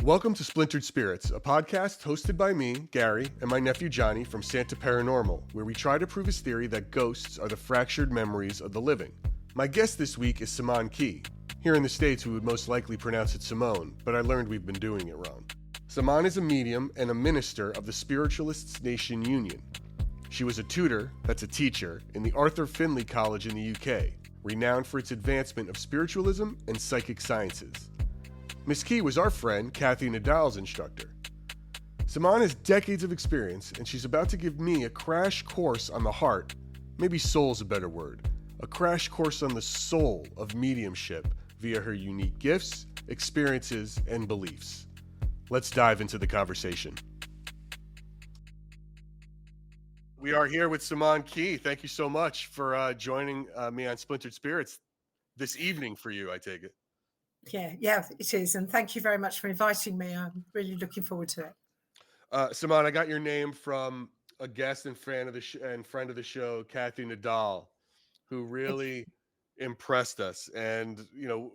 Welcome to Splintered Spirits, a podcast hosted by me, Gary, and my nephew Johnny from Santa Paranormal, where we try to prove his theory that ghosts are the fractured memories of the living. My guest this week is Simone Key. Here in the States, we would most likely pronounce it Simone, but I learned we've been doing it wrong. Simone is a medium and a minister of the Spiritualists Nation Union. She was a tutor, that's a teacher, in the Arthur Findlay College in the UK, renowned for its advancement of spiritualism and psychic sciences. Miss Key was our friend, Kathy Nadal's instructor. Simone has decades of experience, and she's about to give me a crash course on the heart, maybe soul's a better word, a crash course on the soul of mediumship via her unique gifts, experiences, and beliefs. Let's dive into the conversation. We are here with Simone Key. Thank you so much for joining me on Splintered Spirits this evening for you, I take it. Yeah, it is. And thank you very much for inviting me. I'm really looking forward to it. Simone, I got your name from a guest and friend of the show, Kathy Nadal, who really impressed us. And, you know,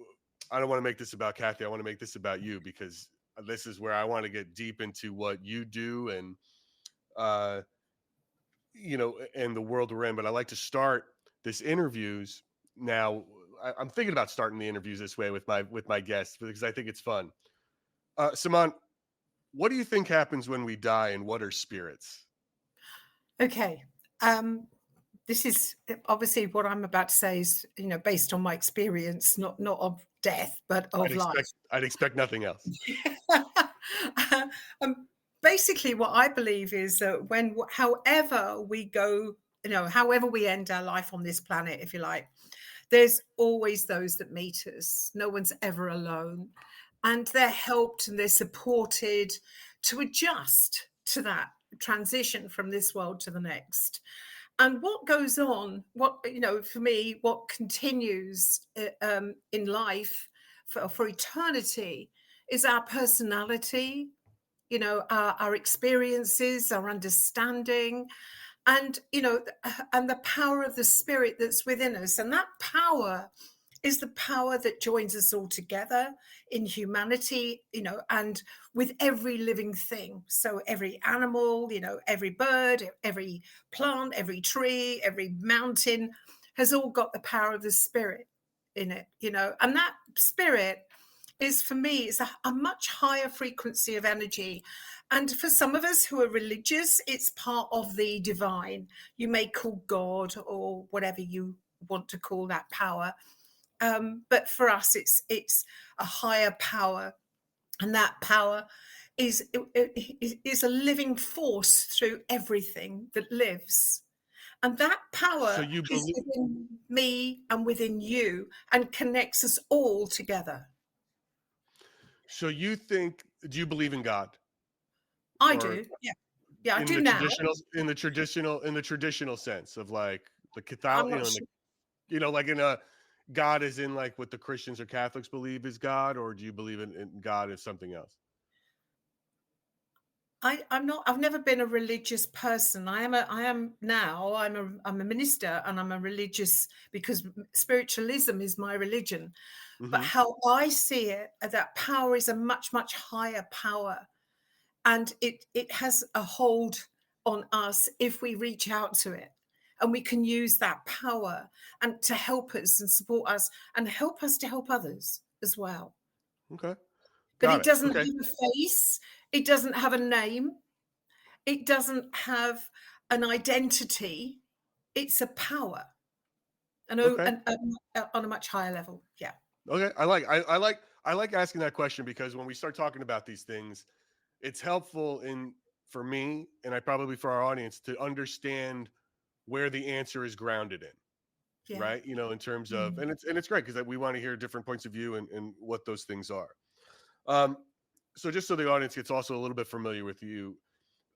I don't want to make this about Kathy. I want to make this about you, because this is where I want to get deep into what you do and, and the world we're in. But I like to start this interviews now. I'm thinking about starting the interviews this way with my guests because I think it's fun. Simone, what do you think happens when we die, and what are spirits? Okay. This is obviously what I'm about to say is, based on my experience, not of death, but of life. I'd expect nothing else. Basically, what I believe is that however we go, however we end our life on this planet, if you like, there's always those that meet us. No one's ever alone. And they're helped and they're supported to adjust to that transition from this world to the next. And what goes on, for me, what continues in life for eternity is our personality, our experiences, our understanding, and and the power of the spirit that's within us. And that power is the power that joins us all together in humanity, and with every living thing. So every animal, every bird, every plant, every tree, every mountain has all got the power of the spirit in it, and that spirit is, for me, is a much higher frequency of energy. And for some of us who are religious, it's part of the divine. You may call God or whatever you want to call that power. But for us, it's a higher power. And that power is a living force through everything that lives. And that power is within me and within you and connects us all together. So do you believe in God? I do. Yeah, I do now. In the traditional sense of like the Catholic, like in a God is in like what the Christians or Catholics believe is God, or do you believe in God as something else? I've never been a religious person. I'm a minister, and I'm a religious because spiritualism is my religion. Mm-hmm. But how I see it, that power is a much, much higher power. And it has a hold on us if we reach out to it. And we can use that power and to help us and support us and help us to help others as well. Okay. But it doesn't have a face. It doesn't have a name. It doesn't have an identity. It's a power. And on a much higher level. Yeah. Okay. I like asking that question, because when we start talking about these things, it's helpful for me, and I probably for our audience, to understand where the answer is grounded in, right? In terms of, and it's great because we want to hear different points of view and what those things are. So just so the audience gets also a little bit familiar with you,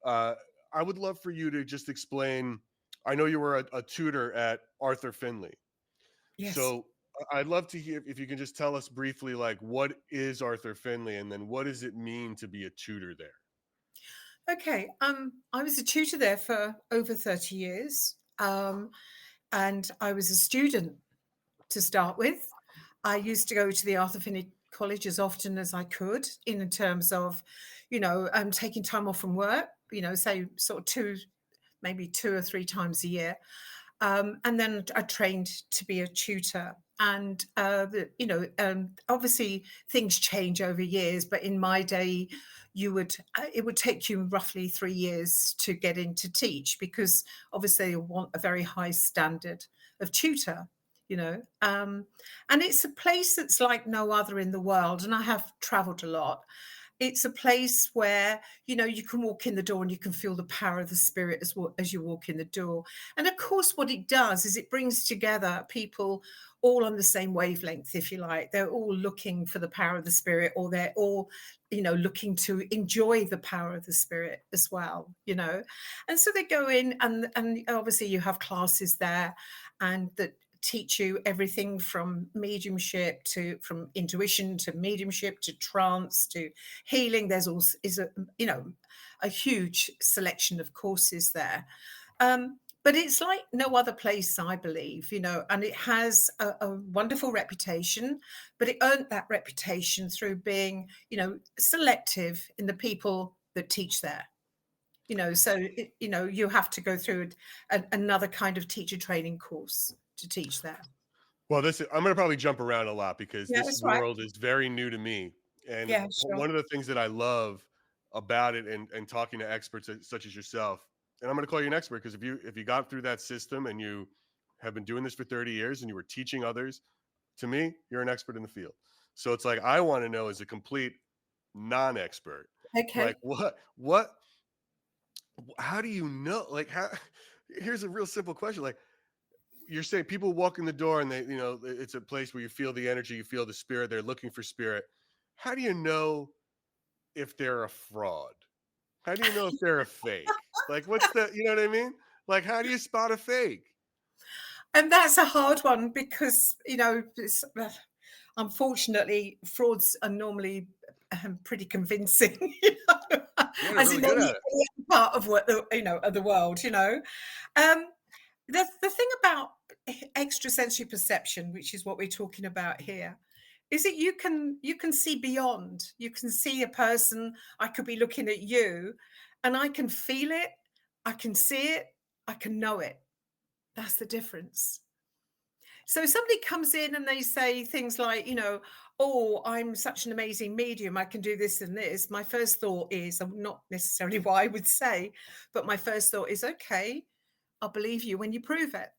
I would love for you to just explain. I know you were a tutor at Arthur Findlay. Yes. So I'd love to hear if you can just tell us briefly, like, what is Arthur Findlay, and then what does it mean to be a tutor there? Okay. I was a tutor there for over 30 years. And I was a student to start with. I used to go to the Arthur Findlay college as often as I could in terms of, taking time off from work, say sort of maybe 2 or 3 times a year. And then I trained to be a tutor. And obviously things change over years, but in my day, it would take you roughly 3 years to get in to teach, because obviously you want a very high standard of tutor. And it's a place that's like no other in the world. And I have traveled a lot. It's a place where, you can walk in the door and you can feel the power of the spirit as you walk in the door. And of course, what it does is it brings together people all on the same wavelength, if you like. They're all looking for the power of the spirit, or they're all, looking to enjoy the power of the spirit as well, And so they go in, and obviously you have classes there, and that teach you everything from mediumship from intuition to mediumship to trance to healing. There's also a huge selection of courses there. But it's like no other place, I believe, and it has a wonderful reputation, but it earned that reputation through being, selective in the people that teach there. So you have to go through another kind of teacher training course to teach there. Well, I'm going to probably jump around a lot because Yeah, this that's right. world is very new to me. And Yeah, sure. one of the things that I love about it, and talking to experts such as yourself, and I'm going to call you an expert, because if you got through that system and you have been doing this for 30 years and you were teaching others, to me, you're an expert in the field. So it's like, I want to know, as a complete non-expert, like, Okay. how do you know? Like, here's a real simple question. Like, you're saying people walk in the door and it's a place where you feel the energy, you feel the spirit, they're looking for spirit. How do you know if they're a fraud? How do you know if they're a fake? Like, you know what I mean? Like, how do you spot a fake? And that's a hard one, because, unfortunately, frauds are normally pretty convincing, Yeah, they're as really in good any at it. part of of the world. The thing about extrasensory perception, which is what we're talking about here, is that you can see beyond. You can see a person. I could be looking at you, and I can feel it, I can see it, I can know it. That's the difference. So if somebody comes in and they say things like, oh, I'm such an amazing medium, I can do this and this. My first thought is, not necessarily what I would say, but my first thought is, okay, I'll believe you when you prove it.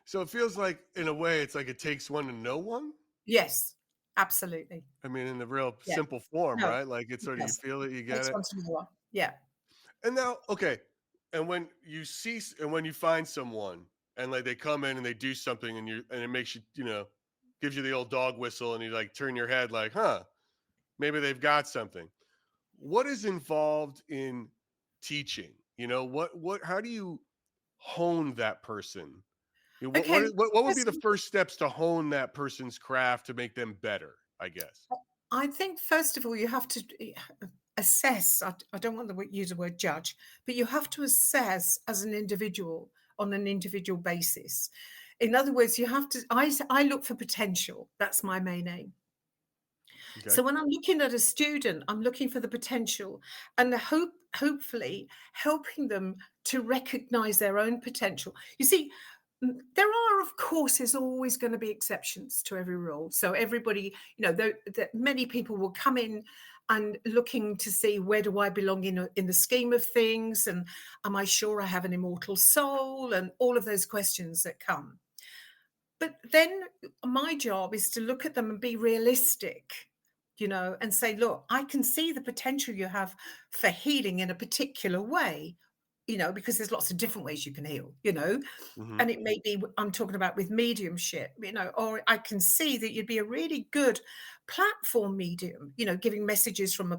So it feels like, in a way, it's like it takes one to know one. Yes, absolutely. I mean, in the real Yeah. simple form, No, right? Like, it's sort of, you yes. feel it, you get Takes it. one to know one. Yeah. And now, okay, and when you see, and when you find someone, and like they come in and they do something, and it makes you, gives you the old dog whistle, and you like turn your head, like, huh, maybe they've got something. What is involved in teaching? How do you hone that person? Okay. What would be the first steps to hone that person's craft to make them better, I guess? I think first of all, you have to assess. I don't want to use the word judge, but you have to assess as an individual on an individual basis. In other words, you have to. I look for potential. That's my main aim. Okay. So when I'm looking at a student, I'm looking for the potential, and hopefully helping them to recognize their own potential. You see, there are, of course, there's always going to be exceptions to every rule. So everybody, many people will come in and looking to see, where do I belong in the scheme of things, and am I sure I have an immortal soul, and all of those questions that come. But then my job is to look at them and be realistic, and say, look, I can see the potential you have for healing in a particular way, because there's lots of different ways you can heal, Hmm. and it may be, I'm talking about with mediumship, or I can see that you'd be a really good platform medium, giving messages from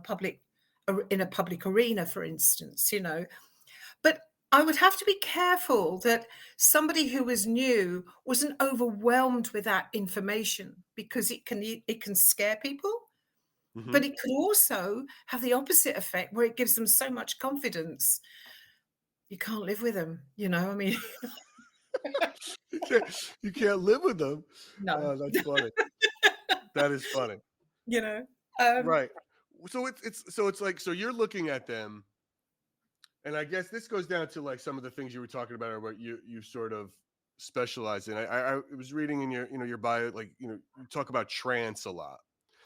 in a public arena, for instance, But I would have to be careful that somebody who was new wasn't overwhelmed with that information, because it can scare people, Hmm. but it could also have the opposite effect, where it gives them so much confidence you can't live with them. I mean, You can't live with them. no. That's funny. That is funny. you know. Um, Right. So it's like, so you're looking at them, and I guess this goes down to like some of the things you were talking about, or what you sort of specialize in. I was reading in your, your bio, like, you talk about trance a lot.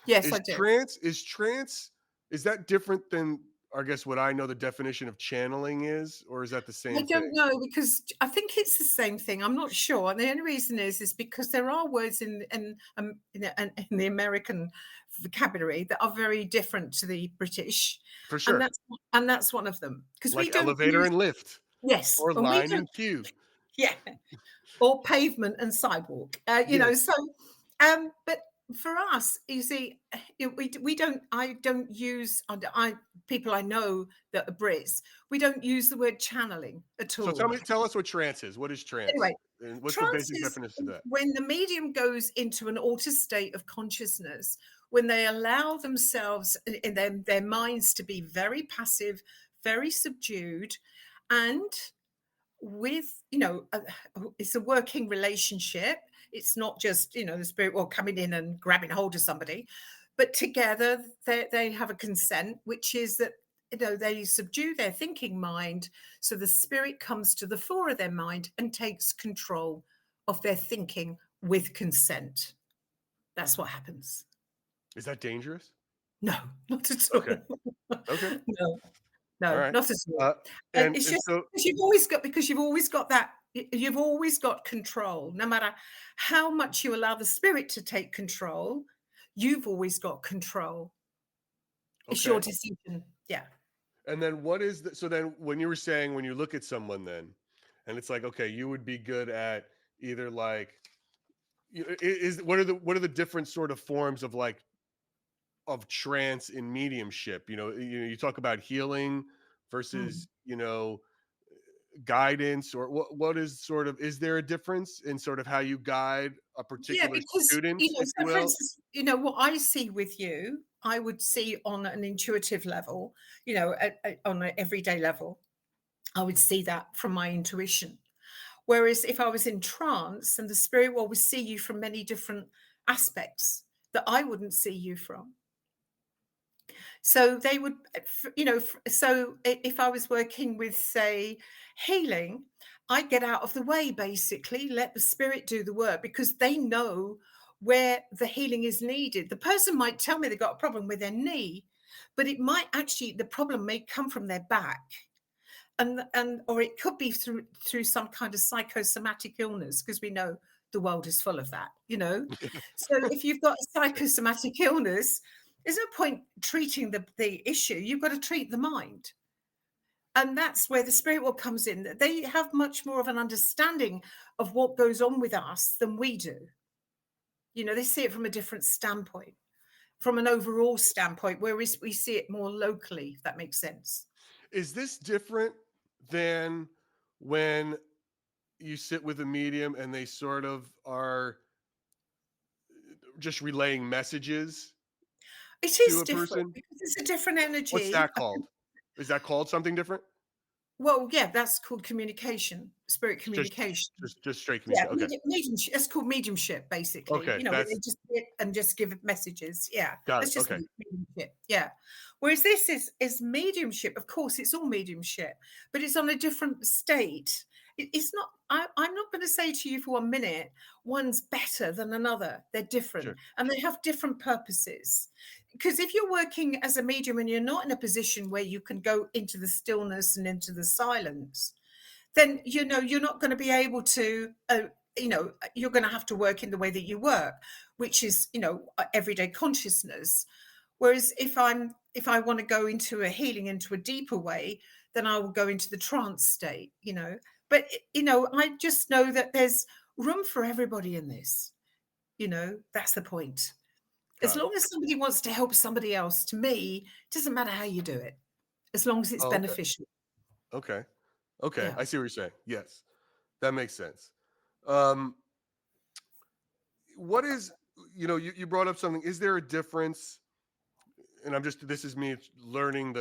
yes, I Is do. trance is that different than, I guess, what I know the definition of channeling is, or is that the I same thing? don't know because I think it's the same thing. I'm not sure. And the only reason is because there are words in the American vocabulary that are very different to the British, For and sure. that's one of them because we Like don't elevator use and lift, yes, or and we line don't and queue. yeah. Or pavement and sidewalk. Yes. So, but for us, you see, we don't. I don't use. People I know that are Brits. We don't use the word channeling at So all. tell us what trance is. What is trance? Anyway, And what's the trance basic is definition of that? when the medium goes into an altered state of consciousness, when they allow themselves in their minds to be very passive, very subdued, and with it's a working relationship. It's not just the spirit world coming in and grabbing hold of somebody, but together they have a consent, which is that they subdue their thinking mind, so the spirit comes to the fore of their mind and takes control of their thinking with consent. That's what happens. Is that dangerous? No, not at Okay. all. Okay. No. All No, right. not at all. Uh, And and it's and just so because you've always got that you've always got control. No matter how much you allow the spirit to take control, you've always got control. It's your okay. decision. Yeah. And then what is so then when you were saying, when you look at someone then, and it's like, okay, you would be good at either like, is what are the different sort of forms of like, of trance in mediumship? You talk about healing Mm. versus, guidance, or what is sort of, is there a difference in sort of how you guide a Yeah, particular because, student, if you so for will? instance, what I see with you, I would see on an intuitive level, on an everyday level, I would see that from my intuition. Whereas if I was in trance and the spirit world would see you from many different aspects that I wouldn't see you from. So they would, so if I was working with, say, healing, I get out of the way, basically, let the spirit do the work because they know where the healing is needed. The person might tell me they've got a problem with their knee, but it might actually, the problem may come from their back. And or it could be through some kind of psychosomatic illness, because we know the world is full of that. So if you've got a psychosomatic illness, there's no point treating the issue. You've got to treat the mind. And that's where the spirit world comes in. They have much more of an understanding of what goes on with us than we do. They see it from a different standpoint, from an overall standpoint, whereas we see it more locally, if that makes sense. Is this different than when you sit with a medium and they sort of are just relaying messages It to is a different person? because it's a different What's energy. that called? Is that called something different? Well, yeah, that's called communication, spirit Just communication. just straight Yeah, communication. Okay. mediumship. That's called mediumship, basically. Okay, Where they that's just sit and just give messages. Yeah, got it. that's just Okay. mediumship. Yeah. Whereas this is mediumship. Of course, it's all mediumship, but it's on a different state. It's not. I'm not going to say to you for 1 minute one's better than another. They're different, Sure. and they have different purposes. Because if you're working as a medium and you're not in a position where you can go into the stillness and into the silence, then you're not going to be able to you're going to have to work in the way that you work, which is everyday consciousness. Whereas if I want to go into a healing, into a deeper way, then I will go into the trance state. But I just know that there's room for everybody in this. That's the point. As Got it. long as somebody wants to help somebody else, to me, it doesn't matter how you do it, as long as it's Oh, okay. beneficial. Okay. Okay. Yeah. I see what you're saying. Yes. That makes sense. Um, what is, you brought up something. Is there a difference? And this is me learning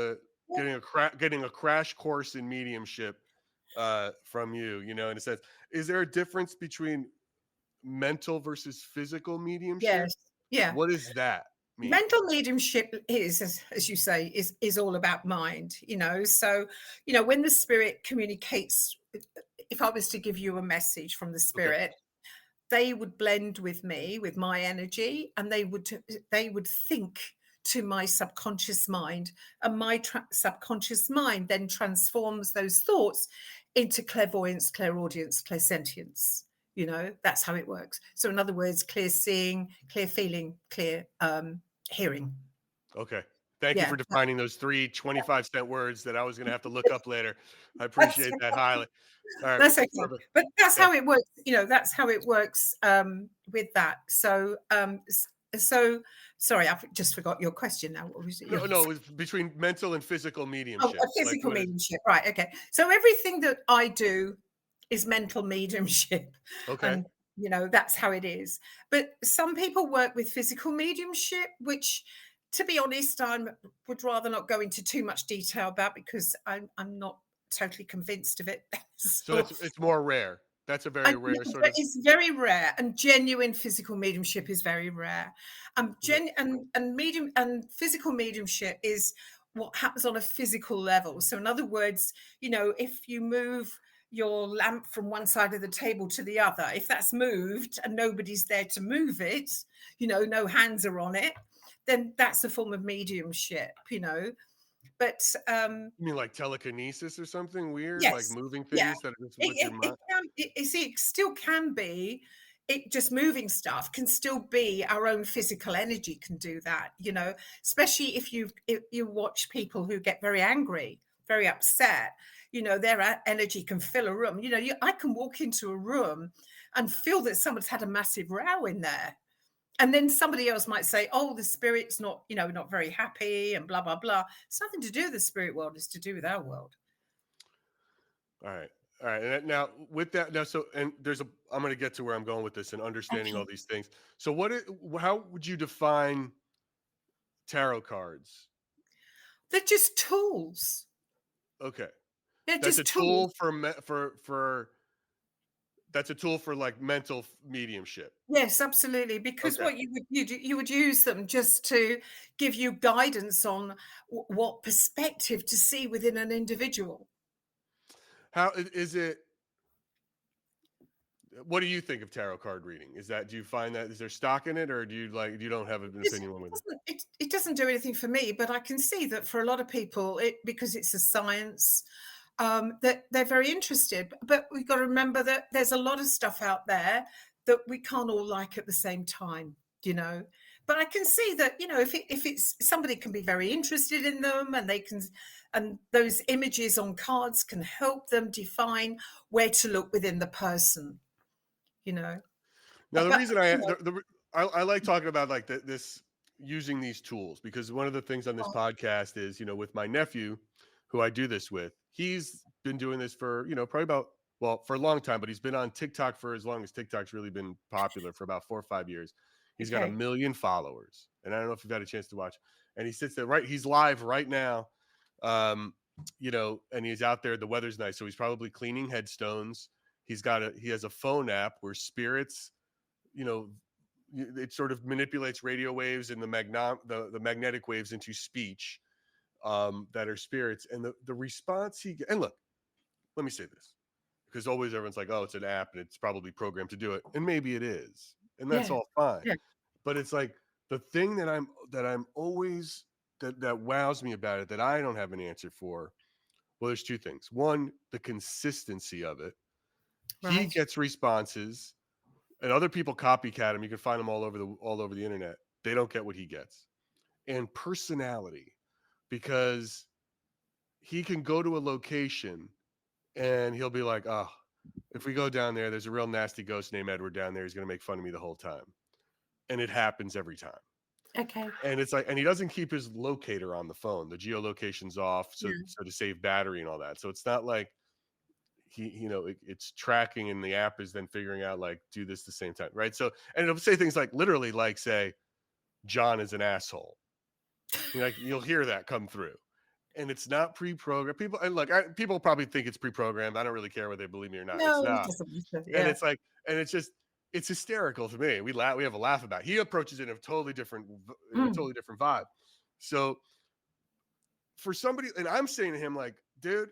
getting a crash course in mediumship from you, in a sense. Is there a difference between mental versus physical mediumship? Yes. Yeah. What does that mean? Mental mediumship is, as you say, is all about mind, so when the spirit communicates, if I was to give you a message from the Okay. spirit, they would blend with me, with my energy, and they would think to my subconscious mind, and my subconscious mind then transforms those thoughts into clairvoyance, clairaudience, clairsentience. That's how it works. So in other words, clear seeing, clear feeling, clear hearing. Okay. Thank you Yeah, for defining those three 25-cent words that I was going to have to look up later. I that's appreciate that highly. All right. that's okay. Perfect. But that's Yeah. how it works. That's how it works with that. So sorry, I just forgot your question now. What was it? No, no, it was between mental and physical Oh, a mediumship. Like, physical what is? mediumship. Right. Okay. So everything that I do is mental mediumship. Okay. And, that's how it is. But some people work with physical mediumship, which, to be honest, I would rather not go into too much detail about because I'm not totally convinced of it. So So it's more rare. That's a very rare sort of. it's very rare, and genuine physical mediumship is very rare. Okay. And medium and physical mediumship is what happens on a physical level. So, in other words, if you move your lamp from one side of the table to the other, if that's moved and nobody's there to move it, no hands are on it, then that's a form of mediumship. But You mean like telekinesis or something weird, like yes. moving Yeah. things that are just with your It mind? can see, it still can be, it just moving stuff can still be our own physical energy can do that, especially if you watch people who get very angry, very upset, their energy can fill a room. I can walk into a room and feel that someone's had a massive row in there. And then somebody else might say, oh, the spirit's not very happy and blah, blah, blah. It's nothing to do with the spirit world, it's to do with our world. All right. All right. And now with that, now, so, and there's a, I'm going to get to where I'm going with this and understanding Okay. all these things. So how would you define tarot cards? They're just tools. Okay. They're That's a just tools. tool that's a tool for like mediumship. Yes, absolutely. Because Okay. what you would use them just to give you guidance on what perspective to see within an individual. Is it, what do you think of tarot card reading? Do you find that, is there stock in it, or you don't have an It's, opinion one with it? it doesn't do anything for me, but I can see that for a lot of people, because it's a science, that they're very interested. But we've got to remember that there's a lot of stuff out there that we can't all like at the same time, you know. But I can see that, if it's somebody can be very interested in them, and and those images on cards can help them define where to look within the person, you know. Now, the But reason I like talking about like this, using these tools, because one of the things on this podcast is, with my nephew, who I do this with, he's been doing this for, probably about, well, for a long time, but he's been on TikTok for as long as TikTok's really been popular, for about 4 or 5 years. He's got a okay, million followers. And I don't know if you've had a chance to watch. And he sits there, right? He's live right now. Um, and he's out there. The weather's nice. So he's probably cleaning headstones. He has a phone app where spirits, you know, it sort of manipulates radio waves and the magnetic waves into speech, that are spirits. And the response and look, let me say this, because always everyone's like, oh, it's an app and it's probably programmed to do it. And maybe it is. And that's yeah, all fine. yeah, But it's like the thing that I'm always, that wows me about it, that I don't have an answer for. Well, there's two things. One, the consistency of it. He right, gets responses and other people copycat him. You can find them all over the internet. They don't get what he gets. And personality, because he can go to a location and he'll be like, oh, if we go down there, there's a real nasty ghost named Edward down there. He's going to make fun of me the whole time. And it happens every time. okay, And it's like, and he doesn't keep his locator on the phone. The geolocation's off. So, yeah, so to save battery and all that. So it's not like it's tracking, and the app is then figuring out, like, do this the same time. Right. So, and it'll say things like, literally, like, say, John is an asshole. Like, you'll hear that come through. And it's not pre-programmed. People probably think it's pre-programmed. I don't really care whether they believe me or not. It's no, it not. doesn't matter. And Yeah, it's like, and it's just, it's hysterical to me. We laugh, we have a laugh about it. He approaches it in a totally different, Mm. vibe. So for somebody, and I'm saying to him, like, dude,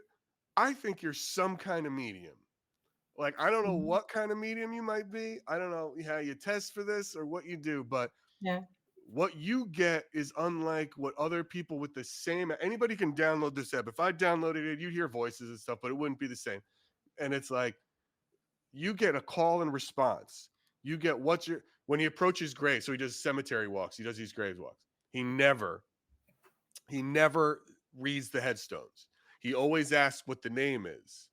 I think you're some kind of medium. Like, I don't know Mhm. what kind of medium you might be. I don't know how you test for this or what you do, but Yeah. what you get is unlike what other people with the same. Anybody can download this app. If I downloaded it, you'd hear voices and stuff, but it wouldn't be the same. And it's like you get a call and response. You get what's your when he approaches grave. So he does cemetery walks. He does these graves walks. He never reads the headstones. He always asks what the name is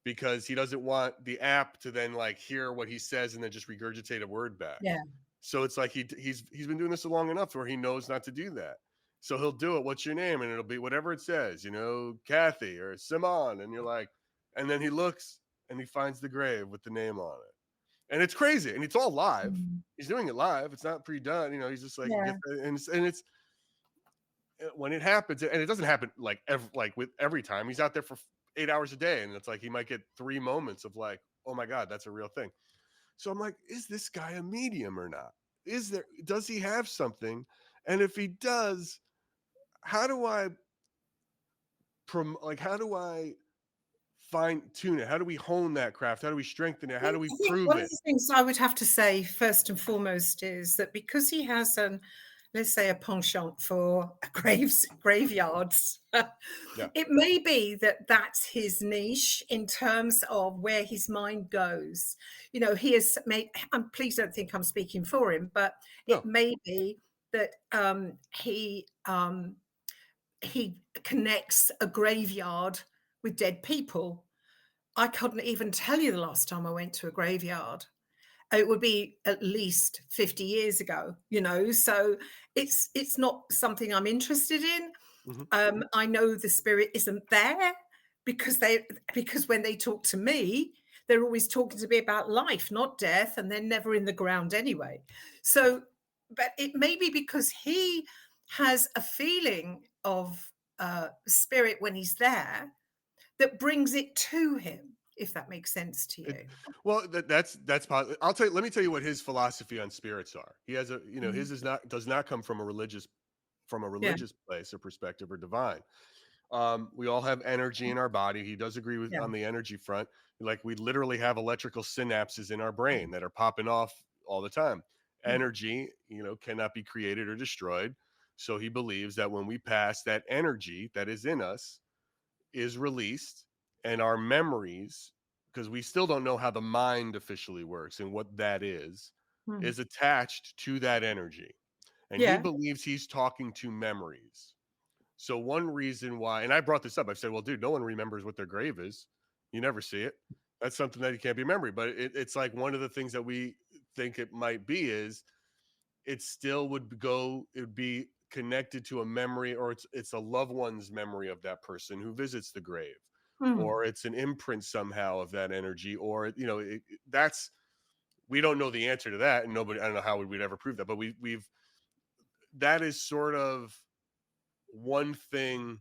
because he doesn't want the app to then like hear what he says and then just regurgitate a word back. Yeah. So it's like he's been doing this long enough where he knows not to do that. So he'll do it. What's your name? And it'll be whatever it says, Kathy or Simone. And you're like, and then he looks and he finds the grave with the name on it. And it's crazy. And it's all live. Mm. He's doing it live. It's not pre-done. He's just like, Yeah. and it's when it happens, and it doesn't happen like with every time. He's out there for 8 hours a day. And it's like he might get 3 moments of like, oh my God, that's a real thing. So I'm like, is this guy a medium or not? Does he have something? And if he does, how do I how do I fine tune it? How do we hone that craft? How do we strengthen it? How do we I think prove one of it? the things I would have to say first and foremost is that because he has let's say, a penchant for graveyards, Yeah. it may be that that's his niche in terms of where his mind goes. He has made, and please don't think I'm speaking for him, but it No. may be that he connects a graveyard with dead people. I couldn't even tell you the last time I went to a graveyard. It would be at least 50 years ago. So it's not something I'm interested in. Hmm. I know the spirit isn't there because when they talk to me, they're always talking to me about life, not death, and they're never in the ground anyway. So, but it may be because he has a feeling of spirit when he's there that brings it to him, if that makes sense to It, you. well, that's positive. I'll tell you. Let me tell you what his philosophy on spirits are. He has Mhm. his does not come from a Yeah, religious place or perspective or divine. We all have energy in our body. He does agree with yeah. on the energy front. Like we literally have electrical synapses in our brain that are popping off all the time. Mm, Energy, cannot be created or destroyed. So he believes that when we pass, that energy that is in us is released, and our memories, because we still don't know how the mind officially works and what that mm. is attached to that energy. And he Yeah. believes he's talking to memories. So one reason why, and I brought this up, I said, well, dude, no one remembers what their grave is. You never see it. That's something that you can't be memory. But it's like one of the things that we think it might be is it still it would be connected to a memory, or it's a loved one's memory of that person who visits the grave, Mm, or it's an imprint somehow of that energy, or that's we don't know the answer to that, and nobody I don't know how we'd ever prove that, but we've that is sort of one thing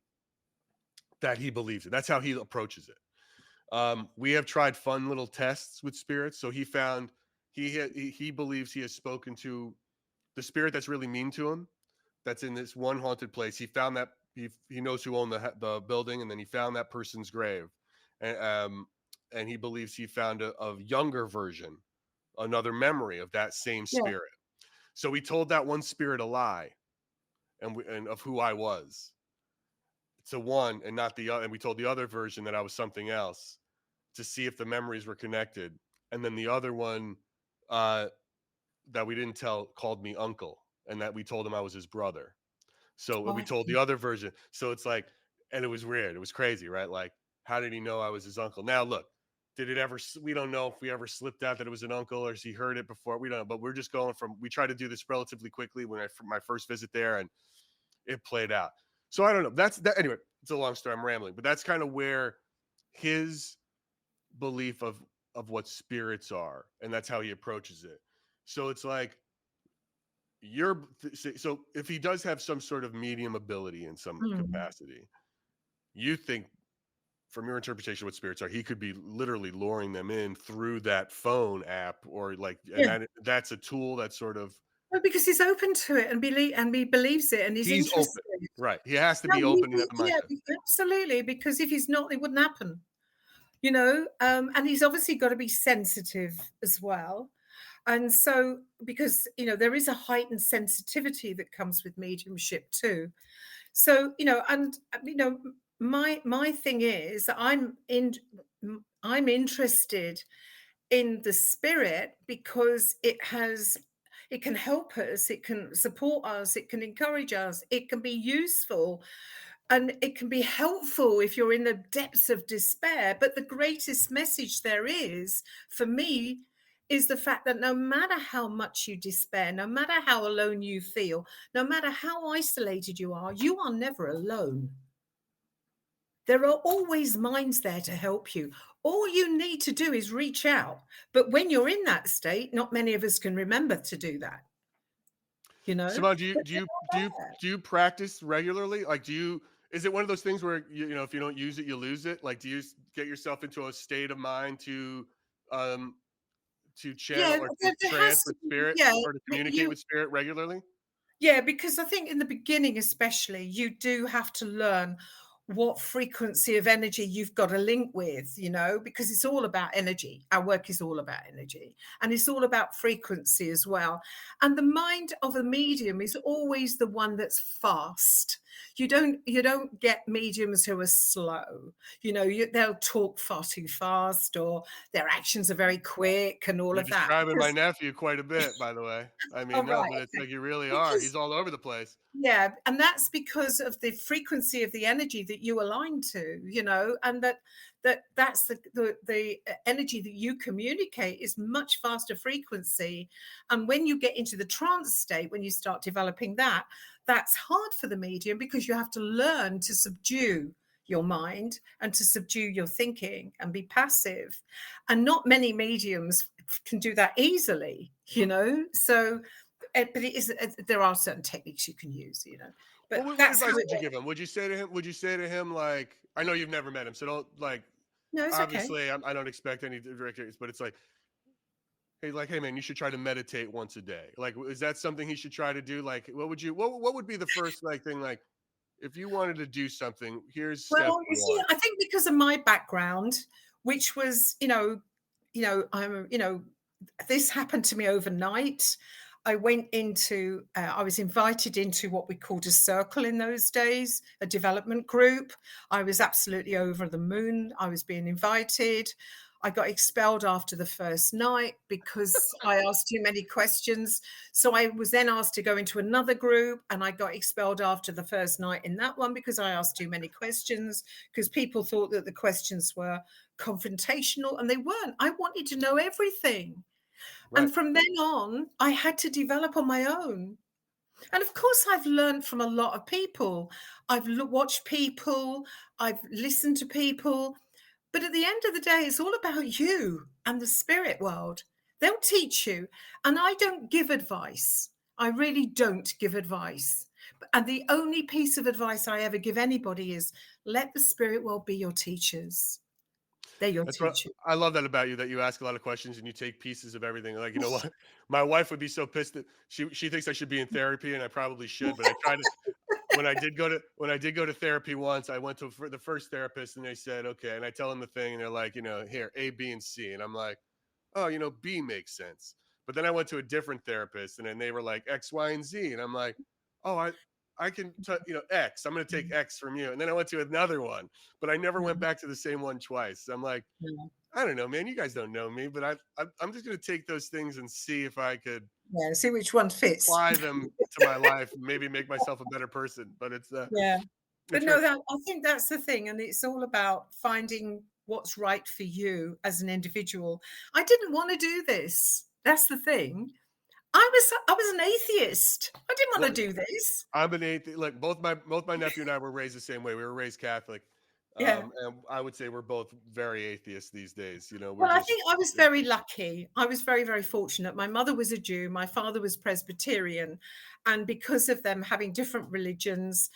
that he believes in. That's how he approaches it. We have tried fun little tests with spirits. So he found he believes he has spoken to the spirit that's really mean to him. That's in this one haunted place. He found that he knows who owned the building, and then he found that person's grave, and he believes he found a younger version, another memory of that same yeah. spirit. So we told that one spirit a lie, and of who I was to one and not the other, and we told the other version that I was something else to see if the memories were connected. And then the other one uh, that we didn't tell called me uncle, and that we told him I was his brother. So Oh, we I told the see. other version. So it's like, and it was weird. It was crazy, right? Like, how did he know I was his uncle? Now, look, did it ever? We don't know if we ever slipped out that it was an uncle, or has he heard it before? We don't know. But we're just going from. We tried to do this relatively quickly my first visit there, and it played out. So I don't know. That's that. Anyway, it's a long story. I'm rambling, but that's kind of where his belief of what spirits are, and that's how he approaches it. So it's like so if he does have some sort of medium ability in some Mm. capacity, you think from your interpretation of what spirits are, he could be literally luring them in through that phone app, or like, and Yeah. that's a tool that's sort of Well, because he's open to it and he believes it and he's he's interested. open, right? He has to No, be open and have the yeah, mindset. absolutely, because if he's not, it wouldn't happen, and he's obviously got to be sensitive as well. And so, because, there is a heightened sensitivity that comes with mediumship too. So, my thing is that I'm interested in the spirit because it can help us, it can support us, it can encourage us, it can be useful, and it can be helpful if you're in the depths of despair. But the greatest message there is, for me, is the fact that no matter how much you despair, no matter how alone you feel, no matter how isolated you are never alone. There are always minds there to help you. All you need to do is reach out. But when you're in that state, not many of us can remember to do that, you know? Simone, But they're all there. do you practice regularly? Like, is it one of those things where if you don't use it, you lose it? Like, do you get yourself into a state of mind um to channel Yeah, or to there trance has to with be, spirit, yeah, or to communicate you with spirit regularly? yeah, because I think in the beginning, especially, you do have to learn what frequency of energy you've got to link with, because it's all about energy. Our work is all about energy, and it's all about frequency as well. And the mind of a medium is always the one that's fast. You don't get mediums who are slow. They'll talk far too fast, or their actions are very quick, and all You're of that. describing my Because nephew quite a bit, by the way. I oh, mean, no, right, but it's okay. like you really are. He's Because all over the place. yeah, and that's because of the frequency of the energy that you align to, and that's the energy that you communicate is much faster frequency. And when you get into the trance state, when you start developing that, that's hard for the medium because you have to learn to subdue your mind and to subdue your thinking and be passive. And not many mediums can do that easily. So but there are certain techniques you can use. Well, But what that's how advice would you it give him? Would you say to him, like, I know you've never met him, so don't like. no, it's okay. Obviously, I don't expect any direct, but it's like, hey, man, you should try to meditate once a day. Like, is that something he should try to do? Like, what would be the first like thing? Like, if you wanted to do something, here's step Well, you see, one. I think because of my background, which was, this happened to me overnight. I was invited into what we called a circle in those days, a development group. I was absolutely over the moon. I was being invited. I got expelled after the first night because I asked too many questions. So I was then asked to go into another group, and I got expelled after the first night in that one because I asked too many questions, because people thought that the questions were confrontational, and they weren't. I wanted to know everything. Right. And from then on, I had to develop on my own. And of course, I've learned from a lot of people. I've watched people, I've listened to people. But at the end of the day, it's all about you and the spirit world. They'll teach you. And I don't give advice. I really don't give advice. And the only piece of advice I ever give anybody is let the spirit world be your teachers. They're your That's what teachers. I love that about you, that you ask a lot of questions and you take pieces of everything. Like, you know what? My wife would be so pissed that she thinks I should be in therapy, and I probably should, but I try to. When I did go to therapy once, I went to for the first therapist, and they said, okay, and I tell them the thing, and they're like, here, A, B, and C, and I'm like, oh, B makes sense. But then I went to a different therapist, and then they were like X, Y, and Z, and I'm like, oh, I can, X. I'm going to take X from you. And then I went to another one, but I never went back to the same one twice. I'm like, I don't know, man. You guys don't know me, but I'm just going to take those things and see if I could Yeah, see which one fits. apply them to my life, and maybe make myself a better person. But Yeah. But it's no, great. that I think that's the thing, and it's all about finding what's right for you as an individual. I didn't want to do this. That's the thing. I was an atheist. I didn't want Well, to do this. I'm an atheist. Like both my nephew and I were raised the same way. We were raised Catholic. Yeah. And I would say we're both very atheist these days. You know, we're Well, I just think I was it- very lucky. I was very, very fortunate. My mother was a Jew, my father was Presbyterian, and because of them having different religions,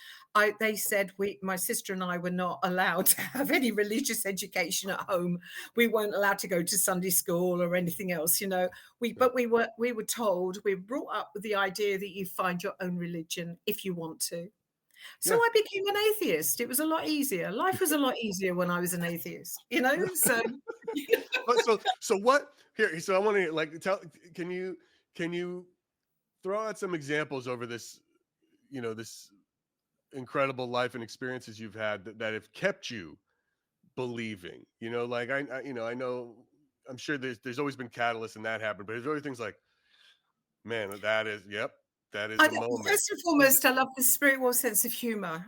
they said my sister and I were not allowed to have any religious education at home. We weren't allowed to go to Sunday school or anything else, you know. yeah, But we were told, we were brought up with the idea that you find your own religion if you want to. So yeah. I became an atheist. It was a lot easier. Life was a lot easier when I was an atheist, you know? So But so what here? So I want to like tell. Can you throw out some examples over this? You know, this incredible life and experiences you've had that have kept you believing. You know, like I know I'm sure there's always been catalysts and that happened, but there's other things like, man, that is yep, that is I a moment. first and Is it, foremost, I love the spiritual sense of humor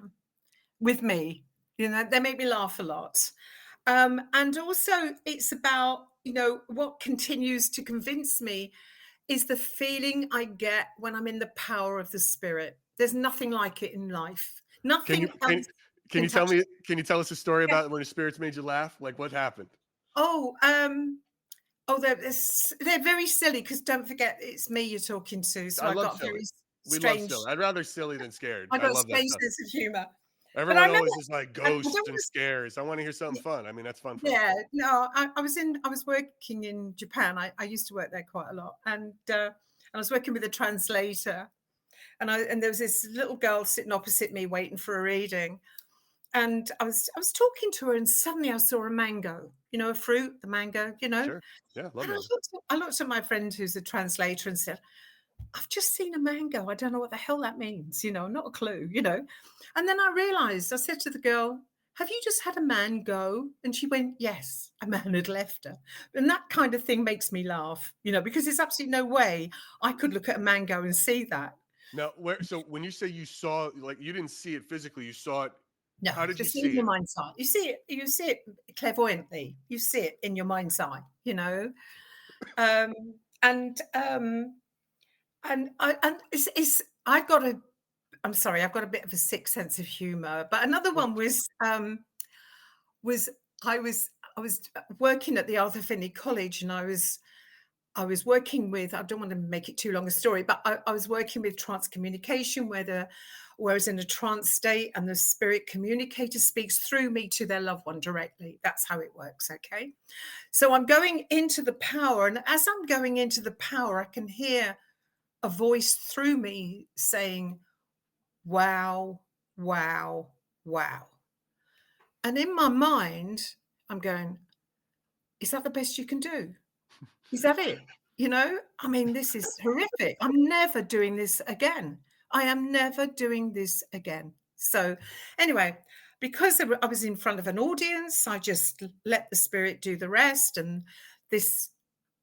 with me. You know, they make me laugh a lot. And also it's about, what continues to convince me is the feeling I get when I'm in the power of the spirit. There's nothing like it in life. can you Nothing can else can can you tell touch me? it. Can you tell us a story Yeah. about when the spirits made you laugh? Like what happened? Oh, they're very silly because don't forget it's me you're talking to. So I I love got silly. very We love strange. silly. I'd rather silly than scared. I I got a love that strange stuff. sense of humor. But I Everyone remember, always is like and I don't ghosts and want scares. I want to hear something to. fun. I mean, that's fun for me. Yeah, no, I was working in Japan. I used to work there quite a lot, and I was working with a translator, and there was this little girl sitting opposite me waiting for a reading, and I was talking to her, and suddenly I saw a mango, a fruit, the mango, Sure. Yeah, love and mango. I looked at my friend who's a translator and said, I've just seen a mango. I don't know what the hell that means, not a clue. And then I realized, I said to the girl, have you just had a man go? And she went, yes, a man had left her. And that kind of thing makes me laugh, because there's absolutely no way I could look at a mango and see that. Now, so when you say you saw, like you didn't see it physically, you saw it. No, How did you just in see your it? mind's eye. You see it clairvoyantly. You see it in your mind's eye. Um, and it's I've got a I'm sorry, I've got a bit of a sick sense of humor. But another Well, one was I was working at the Arthur Finney College, and I was working with, I don't want to make it too long a story, but I was working with trance communication, whereas in a trance state and the spirit communicator speaks through me to their loved one directly. That's how it works. Okay. So I'm going into the power, and as I'm going into the power, I can hear a voice through me saying, wow, wow, wow. And in my mind, I'm going, is that the best you can do? Is that it? I mean, this is horrific. I'm never doing this again. I am never doing this again. So, anyway, because I was in front of an audience, I just let the spirit do the rest. And this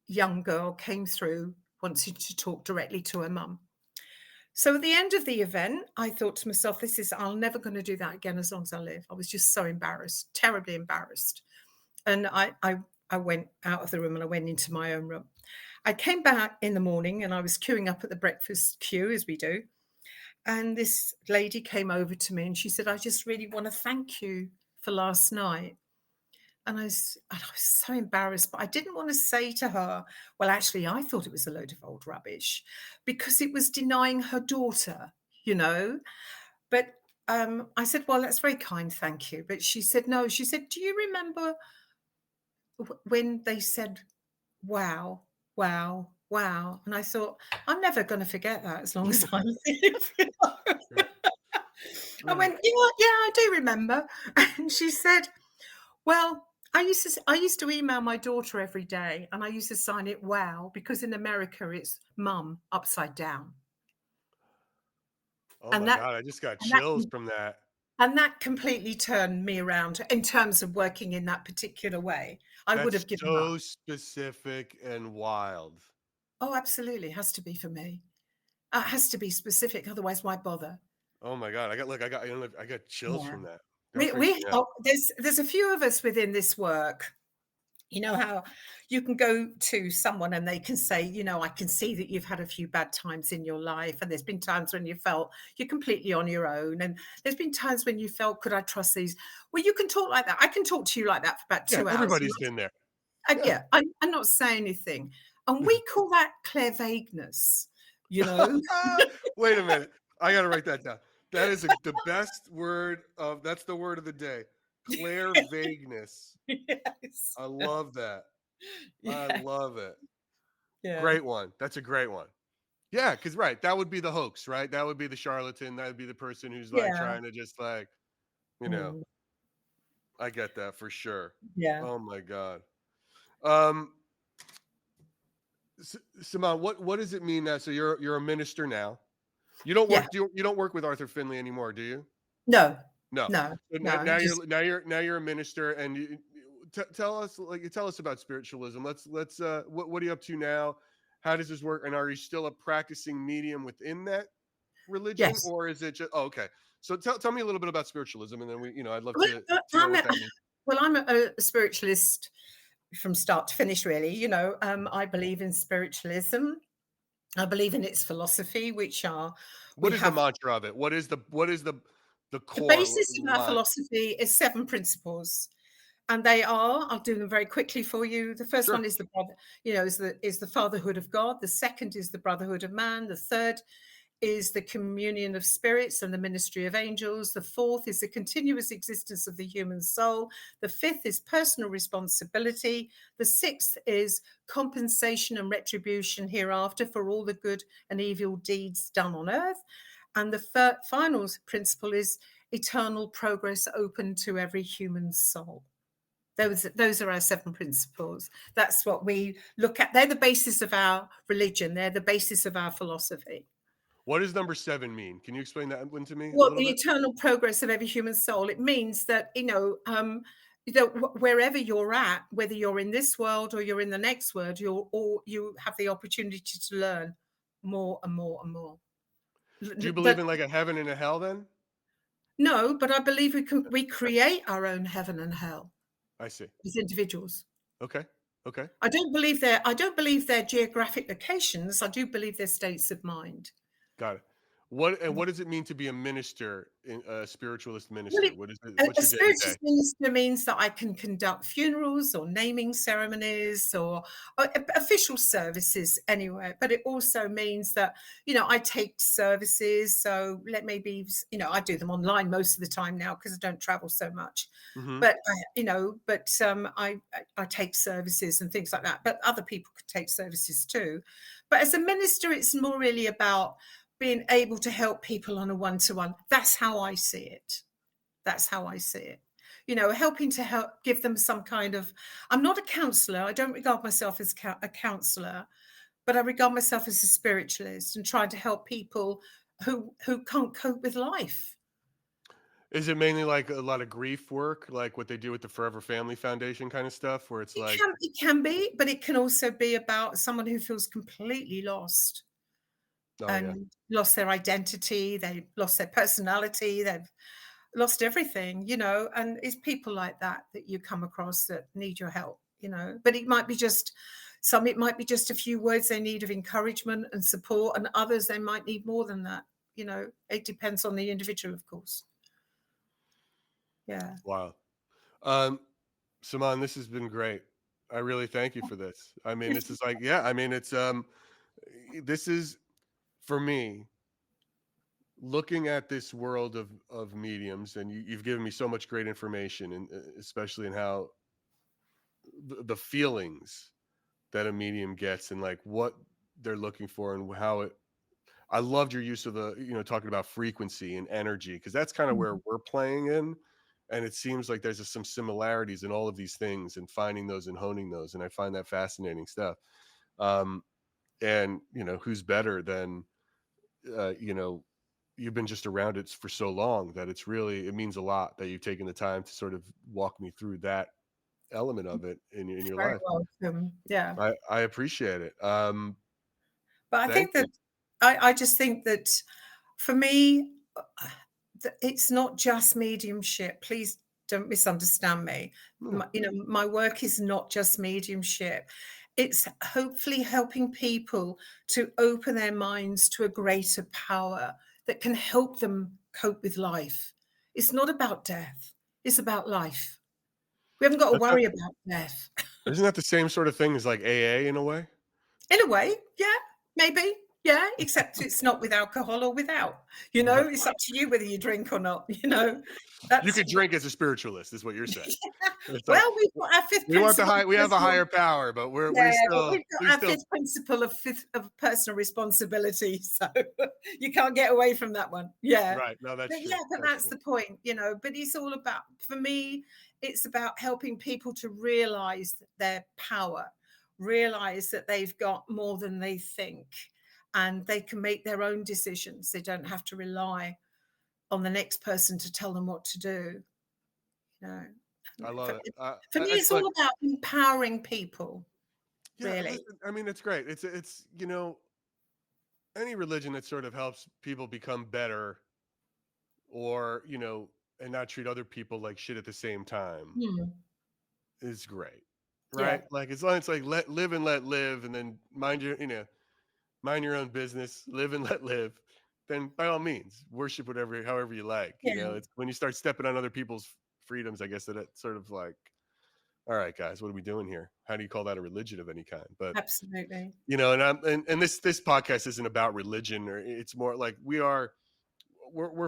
young girl came through wanting to talk directly to her mum. So at the end of the event, I thought to myself, I'm never going to do that again as long as I live. I was just so embarrassed, terribly embarrassed. And I went out of the room and I went into my own room. I came back in the morning and I was queuing up at the breakfast queue as we do. And this lady came over to me and she said, I just really want to thank you for last night. And I was so embarrassed, but I didn't want to say to her, well, actually, I thought it was a load of old rubbish because it was denying her daughter, you know. But I said, well, that's very kind, thank you. But she said, no, she said, do you remember when they said, wow, wow, wow? And I thought, I'm never going to forget that as long as I live. sure. I Right. went, yeah, I do remember. And she said, well, I used to email my daughter every day, and I used to sign it "wow" because in America it's mum upside down, Oh and my that God, I just got and that chills from that. and that completely turned me around in terms of working in that particular way. I would That's have given up. so specific and wild. Oh, absolutely, it has to be for me. It has to be specific, otherwise, why bother? Oh my God, I got chills Yeah, from that. That we freaks we me out. oh, there's a few of us within this work. You know how you can go to someone and they can say, I can see that you've had a few bad times in your life. And there's been times when you felt you're completely on your own. And there's been times when you felt, could I trust these? Well, you can talk like that. I can talk to you like that for about Yeah, 2 hours. everybody's been there. And Yeah. yeah, I'm not saying anything. And we call that clairvagueness, you know? Wait a minute. I gotta write that down. That is the best word of that's the word of the day. Claire vagueness. Yes. I love that. I Yeah. love it. Yeah. Great one. That's a great one. Yeah, because right, that would be the hoax, right? That would be the charlatan. That would be the person who's like Yeah. trying to just like, you know, Mm, I get that for sure. yeah. Oh my God. Um, Simone, what does it mean now? So you're a minister now. You don't Yeah. work you don't work with Arthur Finley anymore, do you? No. No. No. So No. Just now you're a minister, and tell us tell us about spiritualism. Let's what are you up to now? How does this work? And are you still a practicing medium within that religion, yes. or is it just okay? So tell me a little bit about spiritualism, and then I'd love Well, to know what that means. I'm a spiritualist from start to finish, really. I believe in spiritualism. I believe in its philosophy, which are we What is the have mantra of it? What is the the core basis of our line? philosophy is 7 principles, and they are, I'll do them very quickly for you. The first Sure. one is the brother, is the fatherhood of God. The second is the brotherhood of man. The third is the communion of spirits and the ministry of angels. The fourth is the continuous existence of the human soul. The fifth is personal responsibility. The sixth is compensation and retribution hereafter for all the good and evil deeds done on earth. And the final principle is eternal progress open to every human soul. Those are our 7 principles. That's what we look at. They're the basis of our religion. They're the basis of our philosophy. What does number 7 mean? Can you explain that one to me a Well, little the bit? eternal progress of every human soul. It means that, wherever you're at, whether you're in this world or you're in the next world, you have the opportunity to learn more and more and more. Do you believe That in like a heaven and a hell then? No, but I believe we create our own heaven and hell I see. as individuals. Okay. Okay. I don't believe they're geographic locations. I do believe they're states of mind. Got it. What does it mean to be a minister, in a spiritualist Well, minister? What is it? a What's your day to day? spiritualist minister means that I can conduct funerals or naming ceremonies or official services anywhere. But it also means that, I take services. So I do them online most of the time now because I don't travel so much. Hmm. But I take services and things like that. But other people could take services too. But as a minister, it's more really about being able to help people on a one-to-one. That's how I see it. That's how I see it. Helping to help give them some kind of. I'm not a counselor. I don't regard myself as a counselor, but I regard myself as a spiritualist and trying to help people who can't cope with life. Is it mainly like a lot of grief work, like what they do with the Forever Family Foundation kind of stuff, where it's It like, can it can be, but it can also be about someone who feels completely lost oh yeah, and lost their identity, they've lost their personality, they've lost everything, and it's people like that that you come across that need your help. But it might be just a few words they need of encouragement and support, and others they might need more than that. It depends on the individual, of course. Yeah. wow. Um, Saman, this has been great. I really thank you for this. I mean, this is like, yeah, I mean, this is for me looking at this world of mediums, and you've given me so much great information, and especially in how the feelings that a medium gets, and like what they're looking for, and how it. I loved your use of talking about frequency and energy, because that's kind of where Mhm. we're playing in. And it seems like there's just some similarities in all of these things, and finding those and honing those. And I find that fascinating stuff. Um, and who's better than, uh, you know, you've been just around it for so long that it means a lot that you've taken the time to sort of walk me through that element of it in your Very life. welcome. Yeah. I appreciate it. But I Thank think you. that I just think that for me, it's not just mediumship. Please Don't misunderstand me. My work is not just mediumship. It's hopefully helping people to open their minds to a greater power that can help them cope with life. It's not about death. It's about life. We haven't got to worry about death. Isn't that the same sort of thing as like AA in a way? In a way, yeah, maybe. Yeah, except it's not with alcohol or without. It's up to you whether you drink or not. You That's could drink as a spiritualist, is what you're saying. It's like, well, we've got our fifth we want principle. we have a higher power, but But we've got our fifth principle of personal responsibility, so you can't get away from that one. Yeah, right. No, that's but true. that's the point, But it's all about, for me, it's about helping people to realize their power, realize that they've got more than they think, and they can make their own decisions. They don't have to rely on the next person to tell them what to do. I love it. For me, it's all about empowering people. Yeah, really. listen, I mean, it's great. It's any religion that sort of helps people become better, or and not treat other people like shit at the same time is great, right? Yeah. Like, as long as it's like live and let live, and then mind your own business, live and let live, then by all means worship however you like. Yeah. It's when you start stepping on other people's freedoms, I guess, that it's sort of like, all right, guys, what are we doing here? How do you call that a religion of any kind? But Absolutely. and this podcast isn't about religion, or it's more like we're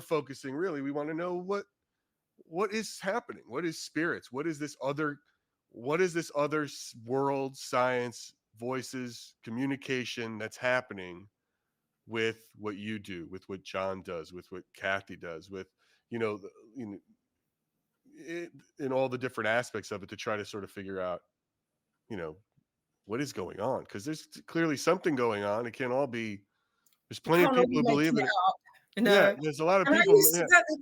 focusing, really, we want to know what is happening, what is spirits, what is this other world, science, voices, communication that's happening with what you do, with what John does, with what Kathy does, with in all the different aspects of it, to try to sort of figure out what is going on, because there's clearly something going on. It can't all be. There's plenty of people who believe in it. Yeah, there's a lot of people.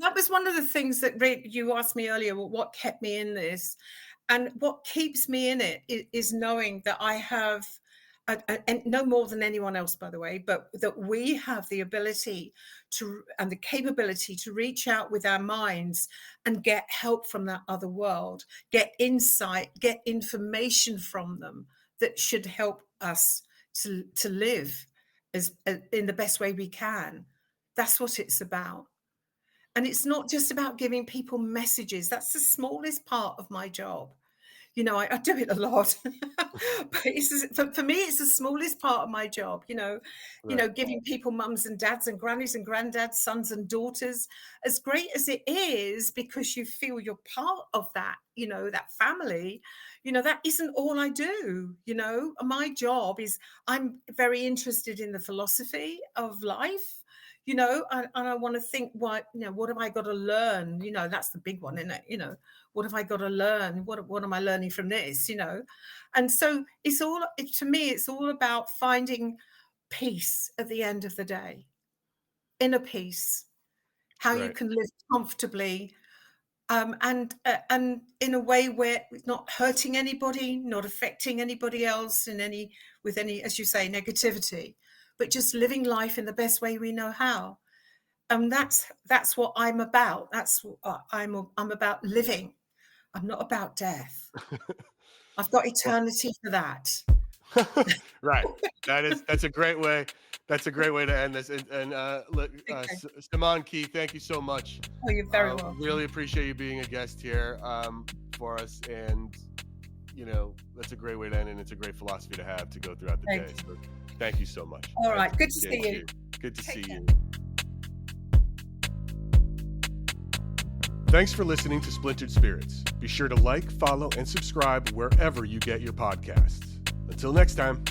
That was one of the things that you asked me earlier. What kept me in this, and what keeps me in it is knowing that I have, and no more than anyone else, by the way, but that we have the ability to, and the capability to reach out with our minds and get help from that other world, get insight, get information from them that should help us to live as in the best way we can. That's what it's about. And it's not just about giving people messages. That's the smallest part of my job. I do it a lot, but for me, it's the smallest part of my job. Right. Giving people mums and dads and grannies and granddads, sons and daughters, as great as it is, because you feel you're part of that, that family. That isn't all I do. My job is, I'm very interested in the philosophy of life. And I want to think, what have I got to learn? That's the big one, isn't it? What have I got to learn? What am I learning from this? And so to me, it's all about finding peace at the end of the day, inner peace, how you can live comfortably, and in a way where it's not hurting anybody, not affecting anybody else with any, as you say, negativity, but just living life in the best way we know how. And that's what I'm about. That's what I'm about, living. I'm not about death. I've got eternity for that. Right. That's a great way. That's a great way to end this. And look, Simone Key, thank you so much. Oh, you're very welcome. Really appreciate you being a guest here for us. And that's a great way to end, and it's a great philosophy to have to go throughout the day. So thank you so much. All right. Good to see you. Good to see you. Thanks for listening to Splintered Spirits. Be sure to like, follow, and subscribe wherever you get your podcasts. Until next time.